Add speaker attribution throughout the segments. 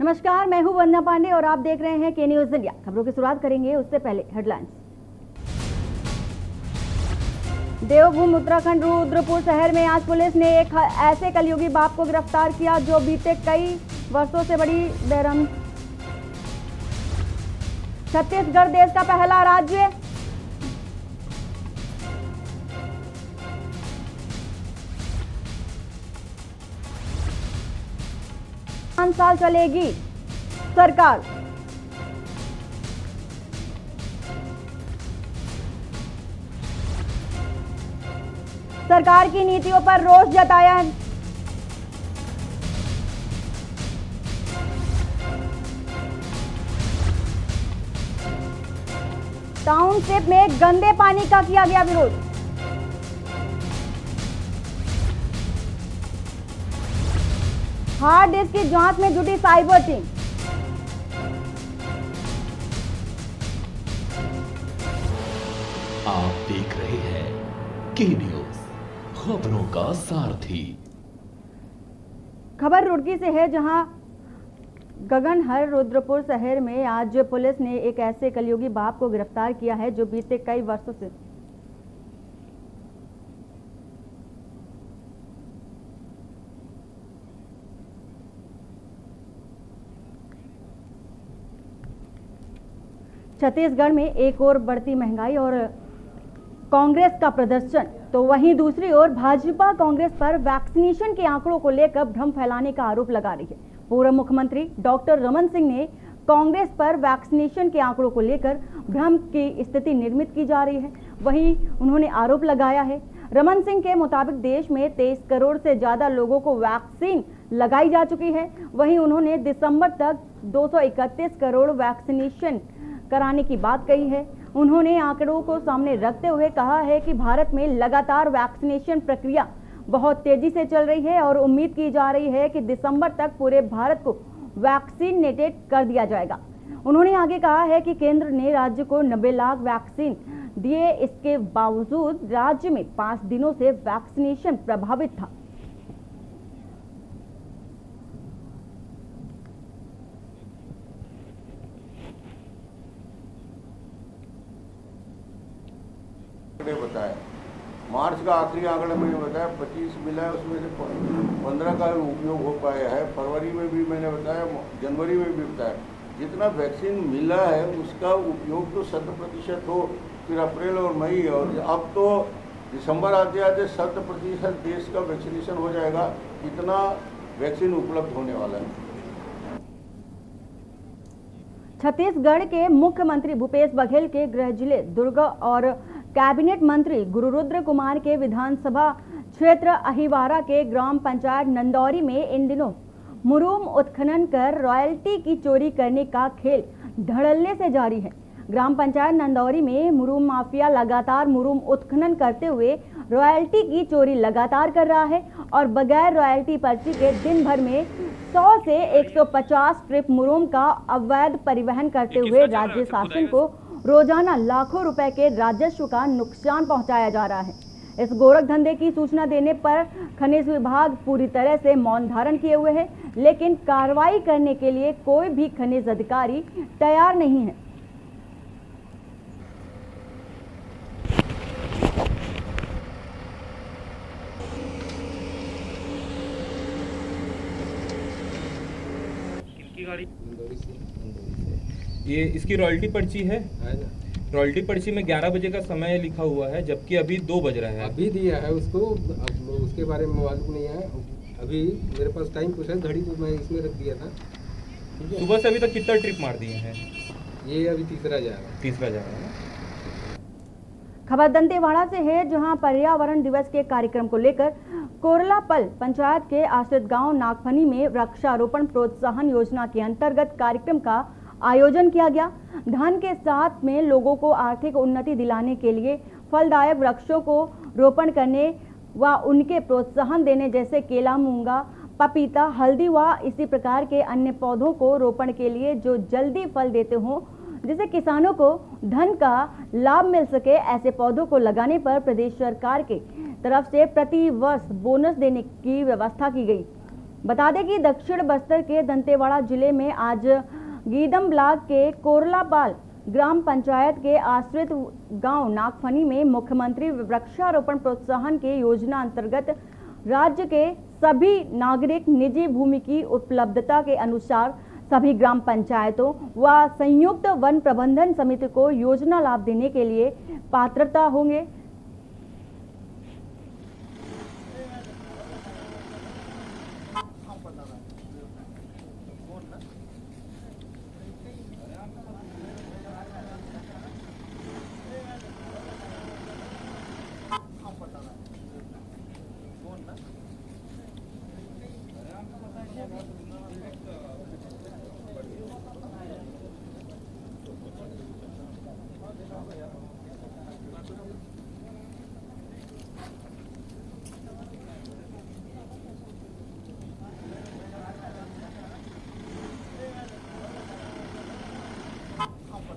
Speaker 1: नमस्कार, मैं हूं वंदना पांडे और आप देख रहे हैं के न्यूज इंडिया। खबरों की शुरुआत करेंगे उससे पहले हेडलाइंस। देवभूमि उत्तराखंड रुद्रपुर शहर में आज पुलिस ने एक ऐसे कलयुगी बाप को गिरफ्तार किया जो बीते कई वर्षों से बड़ी बेरहम। छत्तीसगढ़ देश का पहला राज्य साल चलेगी सरकार। सरकार की नीतियों पर रोष जताया। टाउनशिप में गंदे पानी का किया गया विरोध। हार्ड डिस्क की जांच में जुटी साइबर टीम।
Speaker 2: आप देख रहे हैं के न्यूज, खबरों का सारथी।
Speaker 1: खबर रुड़की से है, जहां गगनहर रुद्रपुर शहर में आज पुलिस ने एक ऐसे कलयुगी बाप को गिरफ्तार किया है जो बीते कई वर्षों से छत्तीसगढ़ में एक ओर बढ़ती महंगाई और कांग्रेस का प्रदर्शन, तो वहीं दूसरी ओर भाजपा कांग्रेस पर वैक्सीनेशन के आंकड़ों को लेकर भ्रम फैलाने का आरोप लगा रही है। पूर्व मुख्यमंत्री डॉक्टर रमन सिंह ने कांग्रेस पर वैक्सीनेशन के आंकड़ों को लेकर भ्रम की स्थिति निर्मित की जा रही है। वहीं उन्होंने आरोप लगाया है, रमन सिंह के मुताबिक देश में 23 करोड़ से ज्यादा लोगों को वैक्सीन लगाई जा चुकी है। वहीं उन्होंने दिसंबर तक 231 करोड़ वैक्सीनेशन कराने की बात कही है। उन्होंने आंकड़ों को सामने रखते हुए कहा है कि भारत में लगातार वैक्सीनेशन प्रक्रिया बहुत तेजी से चल रही है और उम्मीद की जा रही है कि दिसंबर तक पूरे भारत को वैक्सीनेटेड कर दिया जाएगा। उन्होंने आगे कहा है कि केंद्र ने राज्य को 90 लाख वैक्सीन दिए, इसके बावजूद राज्य में 5 दिनों से वैक्सीनेशन प्रभावित था।
Speaker 3: बताया मार्च का आखिरी आंकड़ा मैंने बताया 25 मिला है, उसमें से 15 का उपयोग हो पाया है। फरवरी में भी मैंने बताया, जनवरी में भी बताया। जितना वैक्सीन मिला है उसका उपयोग तो 100% हो, फिर अप्रैल और मई, और अब तो दिसंबर आते आते 100% देश का वैक्सीनेशन हो जाएगा। इतना वैक्सीन उपलब्ध होने वाला है।
Speaker 1: छत्तीसगढ़ के मुख्यमंत्री भूपेश बघेल के गृह जिले दुर्ग और कैबिनेट मंत्री गुरुरुद्र कुमार के विधानसभा क्षेत्र अहिवारा के ग्राम पंचायत नंदौरी में इन दिनों मुरूम उत्खनन कर रॉयल्टी की चोरी करने का खेल धड़ल्ले से जारी है। ग्राम पंचायत नंदौरी में मुरूम माफिया लगातार मुरूम उत्खनन करते हुए रॉयल्टी की चोरी लगातार कर रहा है और बगैर रॉयल्टी पर्ची के दिन भर में 100 से 150 ट्रिप मुरूम का अवैध परिवहन करते हुए राज्य शासन को रोजाना लाखों रुपए के राजस्व का नुकसान पहुंचाया जा रहा है। इस गोरख धंधे की सूचना देने पर खनिज विभाग पूरी तरह से मौन धारण किए हुए है, लेकिन कार्रवाई करने के लिए कोई भी खनिज अधिकारी तैयार नहीं है।
Speaker 4: ये इसकी रॉयल्टी पर्ची है। रॉयल्टी पर्ची में 11 बजे का समय लिखा हुआ है, जबकि अभी 2 बज रहा है।
Speaker 5: अभी दिया है उसको, अब उसके बारे में मालूम नहीं है। अभी मेरे पास टाइम कुछ है, घड़ी तो मैं इसमें रख दिया था।
Speaker 4: सुबह से अभी तक कितना ट्रिप मार दिए हैं?
Speaker 5: ये अभी तीसरा जा रहा है।
Speaker 1: खबर दंतेवाड़ा से है, जहां पर्यावरण दिवस के कार्यक्रम को लेकर कोरलापल पंचायत के आश्रित गांव नागफनी में वृक्षारोपण प्रोत्साहन योजना के अंतर्गत कार्यक्रम का आयोजन किया गया। धन के साथ में लोगों को आर्थिक उन्नति दिलाने के लिए फलदायक वृक्षों को रोपण करने व उनके प्रोत्साहन देने जैसे केला, मूंगा, पपीता, हल्दी व इसी प्रकार के अन्य पौधों को रोपण के लिए जो जल्दी फल देते हों, जिससे किसानों को धन का लाभ मिल सके, ऐसे पौधों को लगाने पर प्रदेश सरकार के तरफ से प्रति वर्ष बोनस देने की व्यवस्था की गई। बता दें कि दक्षिण बस्तर के दंतेवाड़ा जिले में आज गीदम ब्लॉक के कोरलापाल ग्राम पंचायत के आश्रित गांव नागफनी में मुख्यमंत्री वृक्षारोपण प्रोत्साहन के योजना अंतर्गत राज्य के सभी नागरिक निजी भूमि की उपलब्धता के अनुसार सभी ग्राम पंचायतों व संयुक्त वन प्रबंधन समिति को योजना लाभ देने के लिए पात्रता होंगे।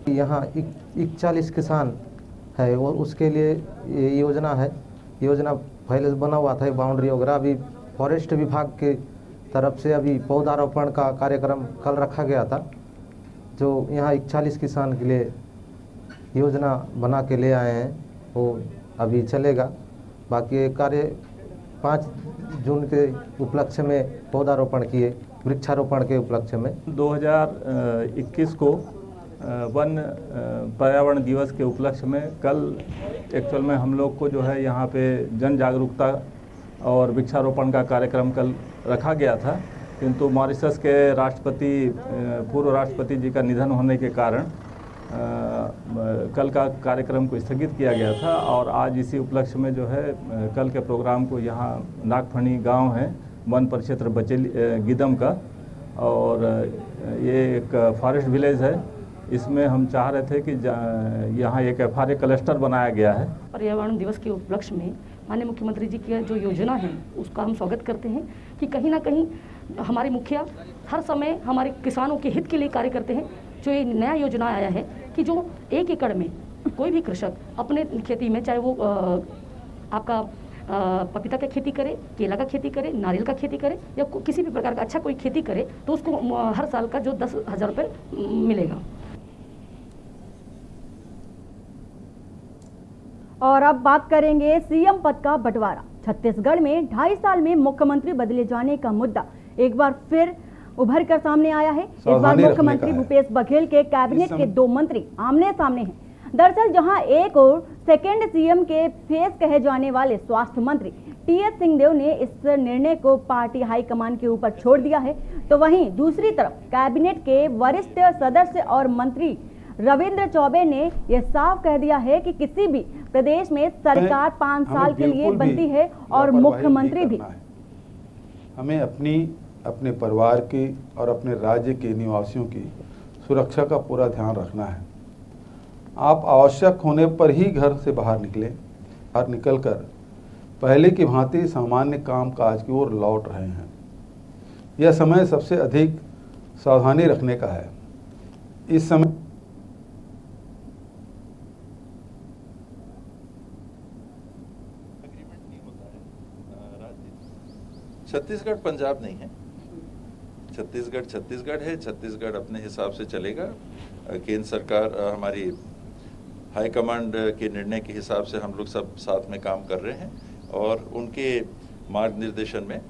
Speaker 6: यहाँ 41 किसान है और उसके लिए ये योजना है। योजना पहले बना हुआ था, बाउंड्री वगैरह। अभी फॉरेस्ट विभाग के तरफ से अभी पौधारोपण का कार्यक्रम कल रखा गया था, जो यहाँ 41 किसान के लिए योजना बना के ले आए हैं, वो अभी चलेगा। बाकी ये कार्य 5 जून के उपलक्ष्य में पौधारोपण किए, वृक्षारोपण के उपलक्ष्य में।
Speaker 7: 2021 को वन पर्यावरण दिवस के उपलक्ष्य में कल एक्चुअल में हम लोग को जो है यहाँ पे जन जागरूकता और वृक्षारोपण का कार्यक्रम कल रखा गया था, किंतु मॉरिशस के पूर्व राष्ट्रपति जी का निधन होने के कारण कल का कार्यक्रम को स्थगित किया गया था। और आज इसी उपलक्ष्य में जो है कल के प्रोग्राम को यहाँ नागफनी गांव है, वन परिक्षेत्र बचेली गीदम का, और ये एक फॉरेस्ट विलेज है। इसमें हम चाह रहे थे कि यहाँ एक FRA क्लस्टर बनाया गया है।
Speaker 8: पर्यावरण दिवस के उपलक्ष्य में माननीय मुख्यमंत्री जी की जो योजना है उसका हम स्वागत करते हैं कि कहीं ना कहीं हमारे मुखिया हर समय हमारे किसानों के हित के लिए कार्य करते हैं। जो ये नया योजना आया है कि जो 1 एकड़ में कोई भी कृषक अपने खेती में, चाहे वो आपका पपीता का खेती करे, केला का खेती करे, नारियल का खेती करे या किसी भी प्रकार का अच्छा कोई खेती करे, तो उसको हर साल का जो 10,000 रुपये मिलेगा।
Speaker 1: और अब बात करेंगे सीएम पद का बंटवारा। छत्तीसगढ़ में 2.5 साल में मुख्यमंत्री बदले जाने का मुद्दा एक बार फिर उभर कर सामने आया है। इस बार मुख्यमंत्री भूपेश बघेल के कैबिनेट के 2 मंत्री आमने सामने हैं। दरअसल जहां एक और सेकेंड सीएम के फेस कहे जाने वाले स्वास्थ्य मंत्री टीएस सिंहदेव ने इस निर्णय को पार्टी हाईकमान के ऊपर छोड़ दिया है, तो वहीं दूसरी तरफ कैबिनेट के वरिष्ठ सदस्य और मंत्री रविंद्र चौबे ने यह साफ कह दिया है कि किसी भी प्रदेश में सरकार 5 साल के लिए बनती है और मुख्यमंत्री भी।
Speaker 9: हमें अपने परिवार की और अपने राज्य के निवासियों की सुरक्षा का पूरा ध्यान रखना है। आप आवश्यक होने पर ही घर से बाहर निकलें। बाहर निकलकर पहले की भांति सामान्य कामकाज की ओर लौट रहे हैं। यह समय सबसे अधिक सावधानी रखने का है। इस समय
Speaker 10: छत्तीसगढ़ पंजाब नहीं है, छत्तीसगढ़ है। छत्तीसगढ़ अपने हिसाब से चलेगा। केंद्र सरकार हमारी हाईकमांड के निर्णय के हिसाब से हम लोग सब साथ में काम कर रहे हैं और उनके मार्ग निर्देशन में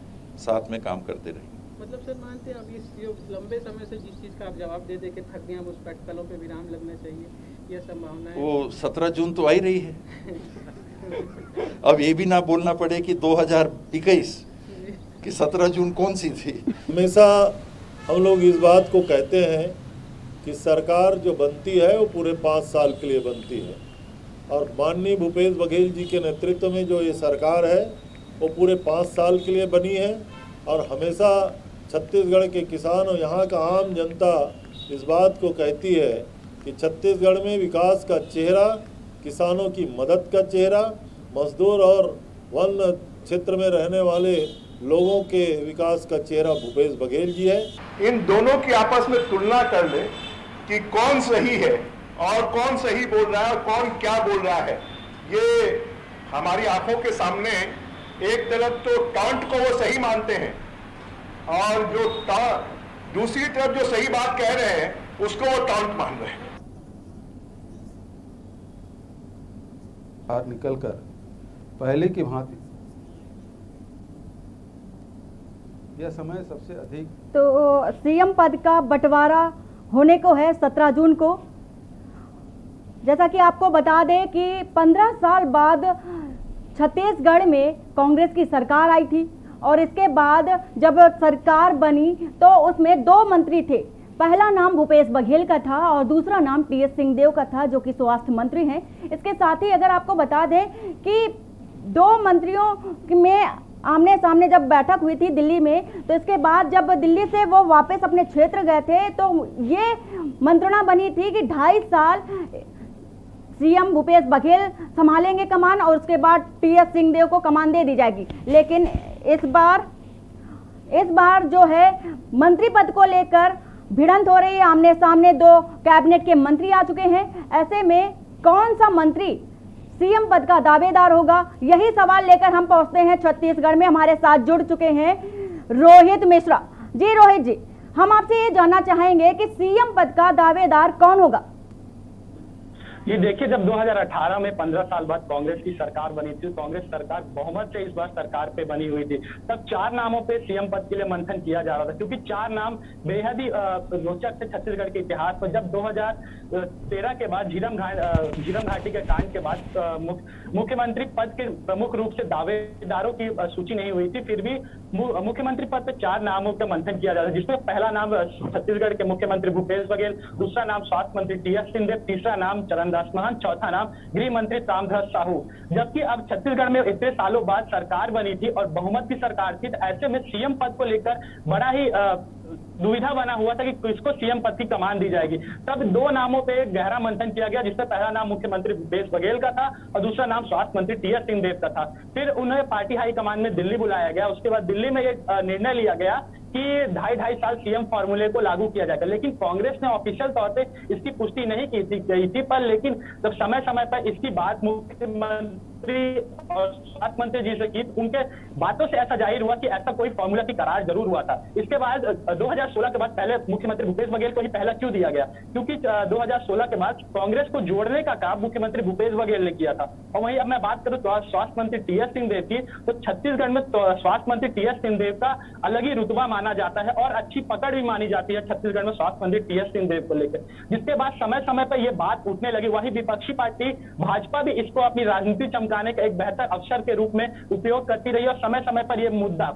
Speaker 10: साथ में काम करते रहेंगे।
Speaker 11: मतलब सर मानते हैं अब इस लंबे समय से जिस चीज़ का आप जवाब दे के थक गए, उस अटकलों पे विराम लगना चाहिए, यह संभावना है?
Speaker 10: वो 17 जून तो आ ही रही है। अब ये भी ना बोलना पड़े कि 2021 कि 17 जून कौन सी थी।
Speaker 12: हमेशा हम लोग इस बात को कहते हैं कि सरकार जो बनती है वो पूरे 5 साल के लिए बनती है, और माननीय भूपेश बघेल जी के नेतृत्व में जो ये सरकार है वो पूरे 5 साल के लिए बनी है। और हमेशा छत्तीसगढ़ के किसान और यहाँ का आम जनता इस बात को कहती है कि छत्तीसगढ़ में विकास का चेहरा, किसानों की मदद का चेहरा, मजदूर और वन क्षेत्र में रहने वाले लोगों के विकास का चेहरा भूपेश बघेल जी है।
Speaker 13: इन दोनों की आपस में तुलना कर ले कि कौन सही है और कौन सही बोल रहा है और कौन क्या बोल रहा है। ये हमारी आंखों के सामने एक तरफ तो टॉन्ट को वो सही मानते हैं और जो दूसरी तरफ जो सही बात कह रहे हैं उसको वो टॉन्ट मान रहे हैं।
Speaker 9: बाहर निकलकर पहले की भांति यह समय सबसे अधिक
Speaker 1: तो सीएम पद का बंटवारा होने को है 17 जून को। जैसा कि आपको बता दें कि 15 साल बाद छत्तीसगढ़ में कांग्रेस की सरकार आई थी और इसके बाद जब सरकार बनी तो उसमें 2 मंत्री थे। पहला नाम भूपेश बघेल का था और दूसरा नाम टीएस सिंहदेव का था, जो कि स्वास्थ्य मंत्री हैं। इसके साथ ही अगर आपको बता दें कि 2 मंत्रियों में आमने सामने जब बैठक हुई थी दिल्ली में, तो इसके बाद जब दिल्ली से वो वापस अपने क्षेत्र गए थे तो ये मंत्रणा बनी थी कि 2.5 साल सीएम भूपेश बघेल संभालेंगे कमान और उसके बाद टीएस सिंहदेव को कमान दे दी जाएगी। लेकिन इस बार जो है मंत्री पद को लेकर भिड़ंत हो रही है। आमने सामने 2 कैबिनेट के मंत्री आ चुके हैं। ऐसे में कौन सा मंत्री सीएम पद का दावेदार होगा, यही सवाल लेकर हम पहुंचते हैं छत्तीसगढ़ में। हमारे साथ जुड़ चुके हैं रोहित मिश्रा जी। रोहित जी, हम आपसे ये जानना चाहेंगे कि सीएम पद का दावेदार कौन होगा?
Speaker 14: ये देखिए, जब 2018 में 15 साल बाद कांग्रेस की सरकार बनी थी, कांग्रेस सरकार बहुमत से इस बार सरकार पे बनी हुई थी, तब 4 नामों पे सीएम पद के लिए मंथन किया जा रहा था, क्योंकि 4 नाम बेहद ही रोचक थे छत्तीसगढ़ के इतिहास पर। जब 2013 के बाद झीरम घाटी के कांड के बाद मुख्यमंत्री पद के प्रमुख रूप से दावेदारों की सूची नहीं हुई थी, फिर भी मुख्यमंत्री पद पे 4 नामों का मंथन किया जा रहा है, जिसमें पहला नाम छत्तीसगढ़ के मुख्यमंत्री भूपेश बघेल, दूसरा नाम स्वास्थ्य मंत्री टीएस सिंहदेव, तीसरा नाम चरणदास महंत, चौथा नाम गृह मंत्री ताम्रध्वज साहू। जबकि अब छत्तीसगढ़ में इतने सालों बाद सरकार बनी थी और बहुमत की सरकार थी, तो ऐसे में सीएम पद को लेकर बड़ा ही दुविधा बना हुआ था कि किसको सीएम पद की कमान दी जाएगी। तब 2 नामों पे गहरा मंथन किया गया, जिसमें पहला नाम मुख्यमंत्री भूपेश बघेल का था और दूसरा नाम स्वास्थ्य मंत्री टीएस सिंहदेव का था। फिर उन्हें पार्टी हाईकमान में दिल्ली बुलाया गया। उसके बाद दिल्ली में एक निर्णय लिया गया कि 2.5 साल सीएम फॉर्मूले को लागू किया जाएगा, लेकिन कांग्रेस ने ऑफिशियल तौर पे इसकी पुष्टि नहीं गई थी। पर लेकिन जब समय समय पर इसकी बात मुख्यमंत्री और स्वास्थ्य मंत्री जी से की, उनके बातों से ऐसा जाहिर हुआ कि ऐसा कोई फॉर्मूला की करार जरूर हुआ था। इसके बाद 2016 के बाद पहले मुख्यमंत्री भूपेश बघेल को ही पहला क्यों दिया गया, क्योंकि 2016 के बाद कांग्रेस को जोड़ने का काम मुख्यमंत्री भूपेश बघेल ने किया था। और वहीं अब मैं बात करूं तो स्वास्थ्य मंत्री टीएस सिंहदेव की, तो छत्तीसगढ़ में स्वास्थ्य मंत्री टीएस सिंहदेव का अलग ही रुतबा माना जाता है और अच्छी पकड़ भी मानी जाती है छत्तीसगढ़ में स्वास्थ्य मंत्री टीएस सिंहदेव को लेकर, जिसके बाद समय समय पर यह बात उठने लगी। वही विपक्षी पार्टी भाजपा भी इसको अपनी राजनीति चमकाने का एक बेहतर अवसर के रूप में उपयोग करती रही और समय समय पर यह मुद्दा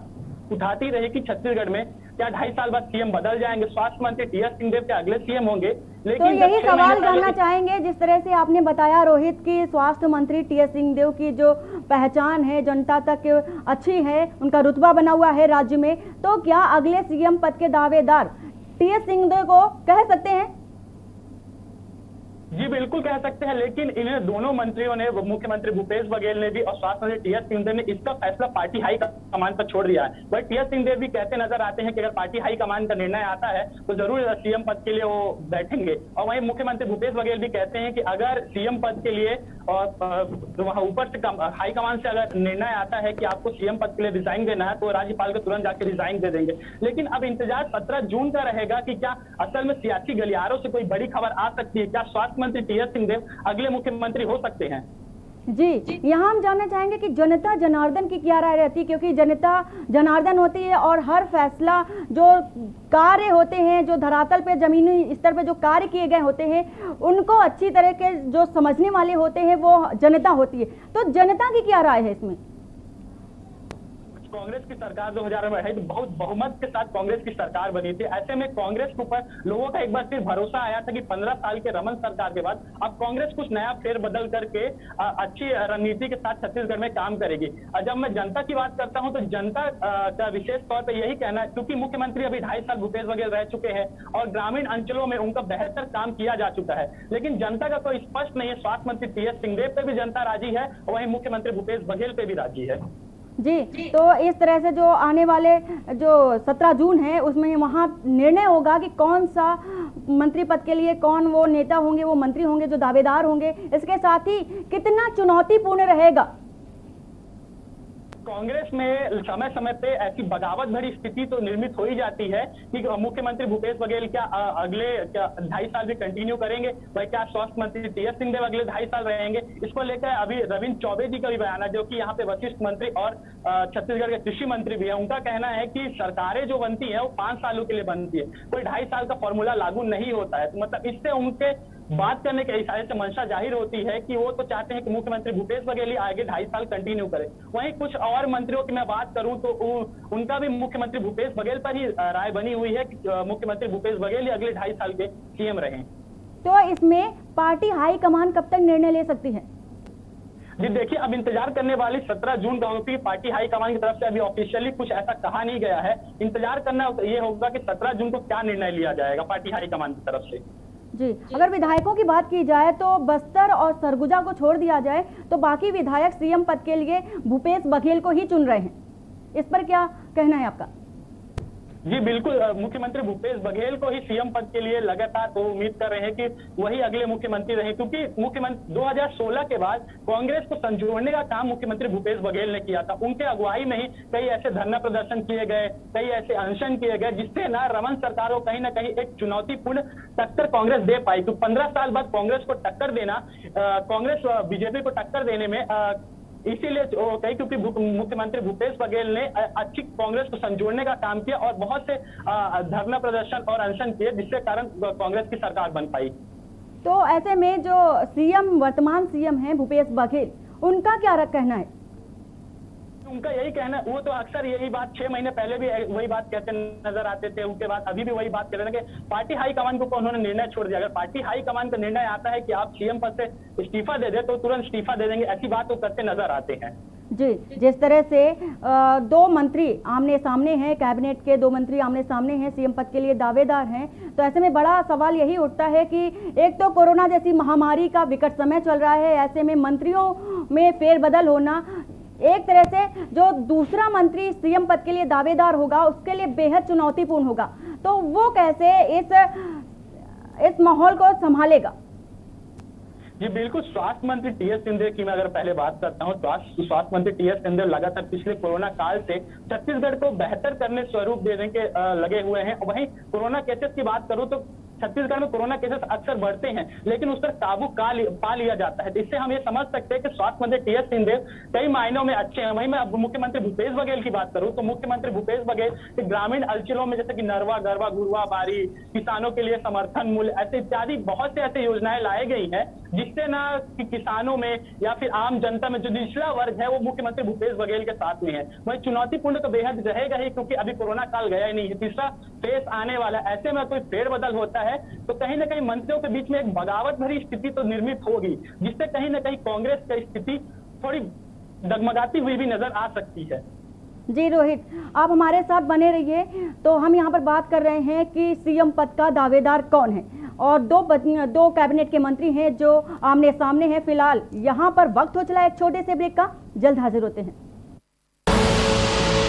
Speaker 14: उठाती रही कि छत्तीसगढ़ में क्या 2.5 साल बाद सीएम बदल जाएंगे, स्वास्थ्य मंत्री टीएस सिंहदेव के अगले सीएम होंगे। लेकिन
Speaker 1: तो यही सवाल जानना चाहेंगे, जिस तरह से आपने बताया रोहित की स्वास्थ्य मंत्री टीएस सिंहदेव की जो पहचान है जनता तक अच्छी है, उनका रुतबा बना हुआ है राज्य में, तो क्या अगले सीएम पद के दावेदार टीएस सिंहदेव को कह सकते हैं?
Speaker 14: जी बिल्कुल कह सकते हैं, लेकिन इन्हें दोनों मंत्रियों ने, मुख्यमंत्री भूपेश बघेल ने भी और स्वास्थ्य मंत्री टीएस सिंहदेव ने इसका फैसला पार्टी हाई कमान पर छोड़ दिया है। बट टीएस सिंहदेव भी कहते नजर आते हैं कि अगर पार्टी हाई कमान का निर्णय आता है तो जरूर सीएम पद के लिए वो बैठेंगे। और वहीं मुख्यमंत्री भूपेश बघेल भी कहते हैं कि अगर सीएम पद के लिए और वहां ऊपर से हाई कमान से अगर निर्णय आता है कि आपको सीएम पद के लिए रिजाइन देना है तो राज्यपाल को तुरंत जाकर रिजाइन दे देंगे। लेकिन अब इंतजार 17 जून का रहेगा कि क्या असल में सियासी गलियारों से कोई बड़ी खबर आ सकती है, क्या स्वास्थ्य मंत्री टीएस सिंहदेव अगले मुख्यमंत्री हो सकते हैं।
Speaker 1: जी, यहाँ हम जानना चाहेंगे कि जनता जनार्दन की क्या राय रहती है, क्योंकि जनता जनार्दन होती है और हर फैसला जो कार्य होते हैं, जो धरातल पे जमीनी स्तर पे जो कार्य किए गए होते हैं, उनको अच्छी तरह के जो समझने वाले होते हैं वो जनता होती है। तो जनता की क्या राय है इसमें?
Speaker 14: कांग्रेस की सरकार 2000 में है तो बहुत बहुमत के साथ कांग्रेस की सरकार बनी थी। ऐसे में कांग्रेस के ऊपर लोगों का एक बार फिर भरोसा आया था कि 15 साल के रमन सरकार के बाद अब कांग्रेस कुछ नया फेरबदल करके अच्छी रणनीति के साथ छत्तीसगढ़ में काम करेगी। और जब मैं जनता की बात करता हूं तो जनता का विशेष तौर पर यही कहना है, क्योंकि मुख्यमंत्री अभी 2.5 साल भूपेश बघेल रह चुके हैं और ग्रामीण अंचलों में उनका बेहतर काम किया जा चुका है, लेकिन जनता का कोई स्पष्ट नहीं है। स्वास्थ्य मंत्री टीएस सिंहदेव पे भी जनता राजी है और वहीं मुख्यमंत्री भूपेश बघेल पे भी राजी है।
Speaker 1: जी, तो इस तरह से जो आने वाले जो 17 जून है उसमें वहाँ निर्णय होगा कि कौन सा मंत्री पद के लिए कौन वो नेता होंगे, वो मंत्री होंगे जो दावेदार होंगे। इसके साथ ही कितना चुनौतीपूर्ण रहेगा
Speaker 14: कांग्रेस में समय समय पे ऐसी बगावत भरी स्थिति तो निर्मित हो ही जाती है कि मुख्यमंत्री भूपेश बघेल क्या अगले 2.5 साल भी कंटिन्यू करेंगे, वही क्या स्वास्थ्य मंत्री टीएस सिंहदेव अगले 2.5 साल रहेंगे। इसको लेकर अभी रविंद्र चौबे जी का भी बयान है, जो कि यहाँ पे वशिष्ठ मंत्री और छत्तीसगढ़ के कृषि मंत्री भी है। उनका कहना है कि सरकारें जो बनती है वो 5 सालों के लिए बनती है, कोई 2.5 साल का फॉर्मूला लागू नहीं होता है। तो मतलब इससे उनके बात करने के इशारे से मंशा जाहिर होती है कि वो तो चाहते हैं कि मुख्यमंत्री भूपेश बघेल ही आगे 2.5 साल कंटिन्यू करे। वहीं कुछ और मंत्रियों की मैं बात करूं तो उनका भी मुख्यमंत्री भूपेश बघेल पर ही राय बनी हुई है कि मुख्यमंत्री भूपेश बघेल ही अगले 2.5 साल के सीएम रहें।
Speaker 1: तो इसमें पार्टी हाईकमान कब तक निर्णय ले सकती है?
Speaker 14: जी देखिए, अब इंतजार करने वाली 17 जून का होगी। पार्टी हाईकमान की तरफ से अभी ऑफिशियली कुछ ऐसा कहा नहीं गया है। इंतजार करना ये होगा कि 17 जून को क्या निर्णय लिया जाएगा पार्टी हाईकमान की तरफ से।
Speaker 1: जी, अगर विधायकों की बात की जाए तो बस्तर और सरगुजा को छोड़ दिया जाए तो बाकी विधायक सीएम पद के लिए भूपेश बघेल को ही चुन रहे हैं। इस पर क्या कहना है आपका?
Speaker 14: जी बिल्कुल, मुख्यमंत्री भूपेश बघेल को ही सीएम पद के लिए लगातार तो उम्मीद कर रहे हैं कि वही अगले मुख्यमंत्री रहे, क्योंकि मुख्यमंत्री 2016 के बाद कांग्रेस को संजोड़ने का काम मुख्यमंत्री भूपेश बघेल ने किया था। उनके अगुवाई में ही कई ऐसे धरना प्रदर्शन किए गए, कई ऐसे अनशन किए गए, जिससे ना रमन सरकार को कहीं ना कहीं एक चुनौतीपूर्ण टक्कर कांग्रेस दे पाई। तो 15 साल बाद कांग्रेस को टक्कर देना, कांग्रेस बीजेपी को टक्कर देने में इसीलिए कही क्योंकि मुख्यमंत्री भूपेश बघेल ने अच्छी कांग्रेस को संजोड़ने का काम किया और बहुत से धरना प्रदर्शन और अनशन किए, जिसके कारण कांग्रेस की सरकार बन पाई।
Speaker 1: तो ऐसे में जो सीएम वर्तमान सीएम हैं भूपेश बघेल, उनका क्या कहना है?
Speaker 14: उनका यही कहना, वो तो अक्सर यही बात 6 महीने पहले भी वही बात कहते नजर आते थे, उनके बाद अभी भी वही बात कह रहे थे कि पार्टी हाईकमान को उन्होंने निर्णय छोड़ दिया। अगर पार्टी हाईकमान का निर्णय आता है कि आप सीएम पद से इस्तीफा दे दे तो तुरंत इस्तीफा दे देंगे, ऐसी बात वो करते नजर आते हैं।
Speaker 1: जी, जिस तरह से 2 मंत्री आमने सामने हैं, कैबिनेट के 2 मंत्री आमने सामने हैं, सीएम पद के लिए दावेदार हैं, तो ऐसे में बड़ा सवाल यही उठता है कि एक तो कोरोना जैसी महामारी का विकट समय चल रहा है, ऐसे में मंत्रियों में फेरबदल होना, एक तरह से जो दूसरा मंत्री सीएम पद के लिए दावेदार होगा उसके लिए बेहद चुनौतीपूर्ण होगा, तो वो कैसे इस माहौल को संभालेगा?
Speaker 14: जी बिल्कुल, स्वास्थ्य मंत्री टीएस सिंहदेव की मैं अगर पहले बात करता हूँ, स्वास्थ्य मंत्री टीएस सिंहदेव लगातार पिछले कोरोना काल से छत्तीसगढ़ को बेहतर करने स्वरूप देने के लगे हुए हैं। वहीं कोरोना केसेस की बात करूँ तो छत्तीसगढ़ में कोरोना केसेस अक्सर बढ़ते हैं, लेकिन उस पर काबू पा लिया जाता है। इससे हम ये समझ सकते हैं कि स्वास्थ्य मंत्री टीएस सिंहदेव कई मायनों में अच्छे हैं। वहीं मैं मुख्यमंत्री भूपेश बघेल की बात करूं तो मुख्यमंत्री भूपेश बघेल ग्रामीण अंचलों में जैसे कि नरवा, गरवा, घुरवा, बारी, किसानों के लिए समर्थन मूल्य, ऐसे इत्यादि बहुत से ऐसे योजनाएं लाई गई हैं, जिससे ना कि किसानों में या फिर आम जनता में जो निचला वर्ग है वो मुख्यमंत्री भूपेश बघेल के साथ में है। वही चुनौतीपूर्ण तो बेहद रहेगा ही, क्योंकि अभी कोरोना काल गया ही नहीं है, तीसरा फेस आने वाला। ऐसे में कोई फेरबदल होता है तो कहीं ना कहीं मंत्रियों के बीच में एक बगावत भरी स्थिति तो निर्मित होगी, जिससे कहीं ना कहीं कांग्रेस की स्थिति थोड़ी डगमगाती हुई भी नजर आ सकती है।
Speaker 1: जी रोहित, आप हमारे साथ बने रहिए। तो हम यहाँ पर बात कर रहे हैं कि सीएम पद का दावेदार कौन है, और 2 कैबिनेट के मंत्री हैं जो आमने सामने हैं। फिलहाल यहाँ पर वक्त हो चला एक छोटे से ब्रेक का, जल्द हाजिर होते हैं।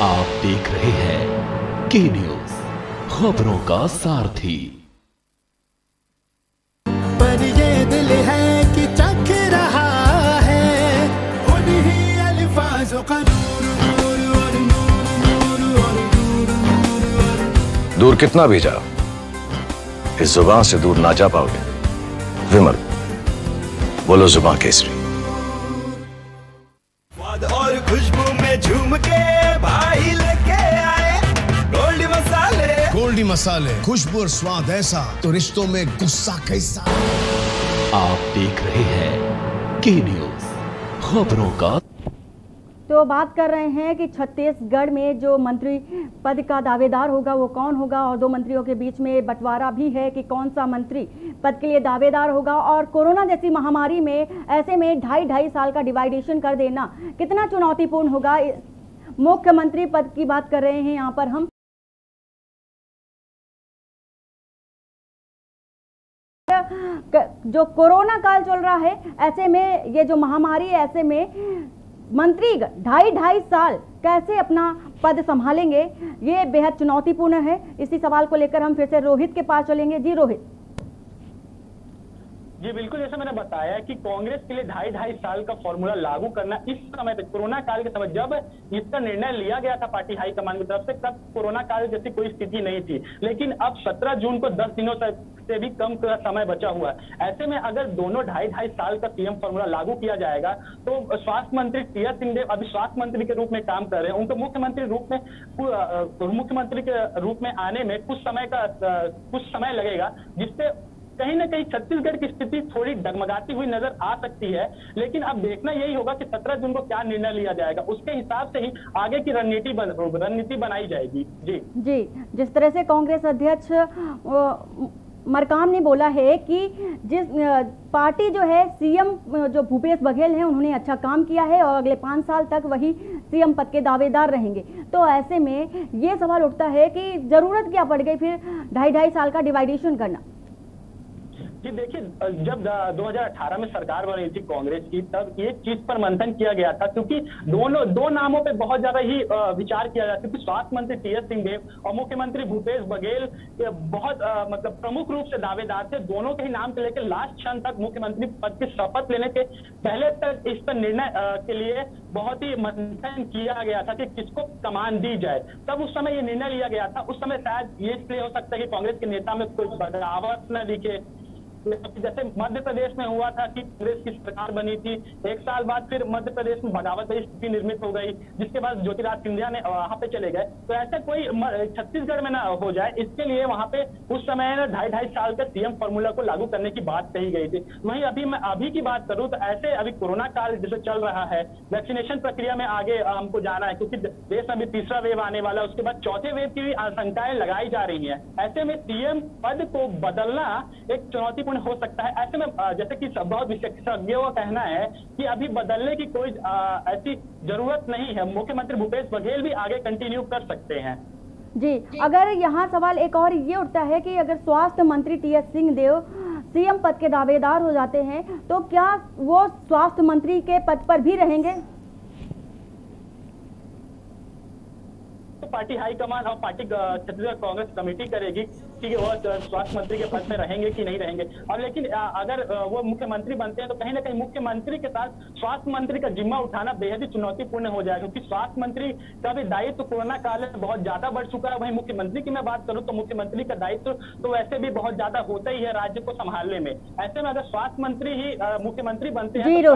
Speaker 2: आप देख रहे हैं के न्यूज, खबरों का सारथी।
Speaker 15: पर ये दिल है कि चख रहा है उन्हीं अल्फाज़ों का
Speaker 16: दूर कितना भी जाओ, इस जुबान से दूर ना जा पाओगे। विमल, बोलो जुबान केसरी।
Speaker 15: और खुशबू में झूम के भाई लेके आए गोल्डी मसाले।
Speaker 17: गोल्डी मसाले, खुशबू और स्वाद ऐसा तो रिश्तों में गुस्सा कैसा।
Speaker 2: आप देख रहे हैं के न्यूज, खबरों का।
Speaker 1: तो बात कर रहे हैं कि छत्तीसगढ़ में जो मंत्री पद का दावेदार होगा वो कौन होगा, और 2 मंत्रियों के बीच में बंटवारा भी है कि कौन सा मंत्री पद के लिए दावेदार होगा। और कोरोना जैसी महामारी में ऐसे में 2.5 साल का डिवाइडेशन कर देना कितना चुनौतीपूर्ण होगा। मुख्यमंत्री पद की बात कर रहे हैं यहाँ पर हम। जो कोरोना काल चल रहा है, ऐसे में ये जो महामारी है, ऐसे में मंत्री 2.5 साल कैसे अपना पद संभालेंगे, ये बेहद चुनौतीपूर्ण है। इसी सवाल को लेकर हम फिर से रोहित के पास चलेंगे। जी रोहित।
Speaker 14: जी बिल्कुल, जैसे मैंने बताया कि कांग्रेस के लिए 2.5 साल का फॉर्मूला लागू करना इस समय पे कोरोना काल के समय जब इसका निर्णय लिया गया था पार्टी हाईकमान की तरफ से, तब कोरोना काल जैसी कोई स्थिति नहीं थी। लेकिन अब 17 जून को 10 दिनों से भी कम का समय बचा हुआ है। ऐसे में अगर दोनों 2.5 साल का सीएम फॉर्मूला लागू किया जाएगा तो स्वास्थ्य मंत्री टीएस सिंहदेव अभी स्वास्थ्य मंत्री के रूप में काम कर रहे हैं, उनको मुख्यमंत्री के रूप में आने में कुछ समय लगेगा, जिससे कहीं ना कहीं छत्तीसगढ़ की स्थिति थोड़ी डगमगाती हुई नजर आ सकती है। लेकिन अब देखना यही होगा कि 17 जून को क्या निर्णय लिया जाएगा, उसके हिसाब से ही आगे की रणनीति बनाई जाएगी। जी,
Speaker 1: जिस तरह से कांग्रेस अध्यक्ष मरकाम ने बोला है कि जिस पार्टी जो है सीएम जो भूपेश बघेल हैं उन्होंने अच्छा काम किया है और अगले 5 साल तक वही सीएम पद के दावेदार रहेंगे, तो ऐसे में ये सवाल उठता है कि जरूरत क्या पड़ गई फिर 2.5 साल का डिवाइडेशन करना।
Speaker 14: जी देखिए, जब 2018 में सरकार बनी थी कांग्रेस की, तब एक चीज पर मंथन किया गया था, क्योंकि दो नामों पे बहुत ज्यादा ही विचार किया जाता है, क्योंकि स्वास्थ्य मंत्री टीएस सिंहदेव और मुख्यमंत्री भूपेश बघेल बहुत मतलब प्रमुख रूप से दावेदार थे। दोनों के ही नाम को लेकर लास्ट क्षण तक मुख्यमंत्री पद की शपथ लेने के पहले तक इस पर निर्णय के लिए बहुत ही मंथन किया गया था कि किसको कमान दी जाए। तब उस समय ये निर्णय लिया गया था। उस समय शायद ये इसलिए हो सकता है कि कांग्रेस के नेता में कोई बगावत न दिखे, जैसे मध्य प्रदेश में हुआ था कि कांग्रेस की सरकार बनी थी, 1 साल बाद फिर मध्य प्रदेश में बगावत की स्थिति निर्मित हो गई, जिसके बाद ज्योतिरादित्य सिंधिया ने वहां पे चले गए। तो ऐसा कोई छत्तीसगढ़ में ना हो जाए, इसके लिए वहां पे उस समय 2.5 साल का सीएम फॉर्मूला को लागू करने की बात कही गई थी। वहीं अभी की बात करूं तो ऐसे अभी कोरोना काल जैसे चल रहा है, वैक्सीनेशन प्रक्रिया में आगे हमको जाना है, क्योंकि देश में अभी तीसरा वेव आने वाला है, उसके बाद चौथे वेव की भी आशंकाएं लगाई जा रही है। ऐसे में सीएम पद को बदलना एक चुनौतीपूर्ण हो सकता है। ऐसे में जैसे कि बहुत विशेषज्ञों का कहना है कि अभी बदलने की कोई ऐसी जरूरत नहीं है, मुख्यमंत्री भूपेश बघेल भी आगे कंटिन्यू कर सकते हैं।
Speaker 1: जी, अगर यहाँ सवाल एक और ये उठता है कि अगर स्वास्थ्य मंत्री टीएस सिंहदेव सीएम पद के दावेदार हो जाते हैं तो क्या वो स्वास्थ्य मंत्री के पद पर भी रहेंगे?
Speaker 14: पार्टी हाईकमान और पार्टी छत्तीसगढ़ कांग्रेस कमेटी करेगी कि वो स्वास्थ्य मंत्री के पद में रहेंगे कि नहीं रहेंगे। और लेकिन अगर वो मुख्यमंत्री बनते हैं तो कहीं ना कहीं मुख्यमंत्री के साथ स्वास्थ्य मंत्री का जिम्मा उठाना बेहद ही चुनौतीपूर्ण हो जाएगा, क्योंकि स्वास्थ्य मंत्री का भी दायित्व कोरोना काल में बहुत ज्यादा बढ़ चुका है। वहीं मुख्यमंत्री की मैं बात करूं तो मुख्यमंत्री का दायित्व तो वैसे भी बहुत ज्यादा होता ही है राज्य को संभालने में। ऐसे में अगर स्वास्थ्य मंत्री ही मुख्यमंत्री बनते हैं तो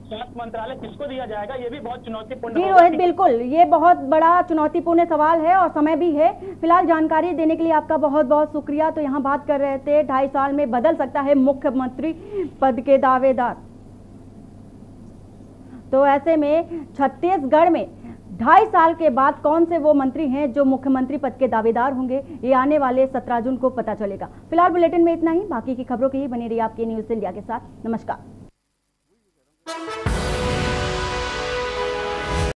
Speaker 14: स्वास्थ्य मंत्रालय किसको दिया जाएगा, ये भी बहुत चुनौतीपूर्ण।
Speaker 1: जी रोहित, बिल्कुल ये बहुत बड़ा चुनौतीपूर्ण सवाल है और समय भी है। फिलहाल जानकारी देने के लिए आपका बहुत बहुत शुक्रिया। तो यहाँ बात कर रहे थे 2.5 साल में बदल सकता है मुख्यमंत्री पद के दावेदार। तो ऐसे में छत्तीसगढ़ में 2.5 साल के बाद कौन से वो मंत्री हैं जो मुख्यमंत्री पद के दावेदार होंगे, ये आने वाले 17 जून को पता चलेगा। फिलहाल बुलेटिन में इतना ही। बाकी की खबरों के लिए बने रहिए आपके न्यूज़ इंडिया के साथ। नमस्कार।